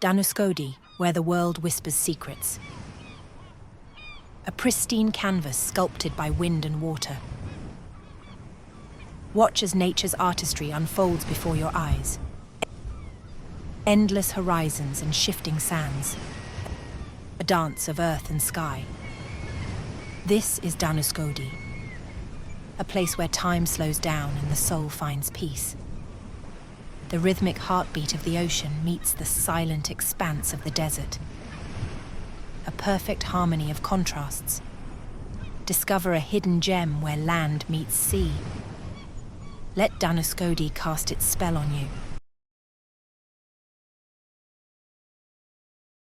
Dhanuskodi, where the world whispers secrets. A pristine canvas sculpted by wind and water. Watch as nature's artistry unfolds before your eyes. Endless horizons and shifting sands. A dance of earth and sky. This is Dhanuskodi, a place where time slows down and the soul finds peace. The rhythmic heartbeat of the ocean meets the silent expanse of the desert. A perfect harmony of contrasts. Discover a hidden gem where land meets sea. Let Dhanuskodi cast its spell on you.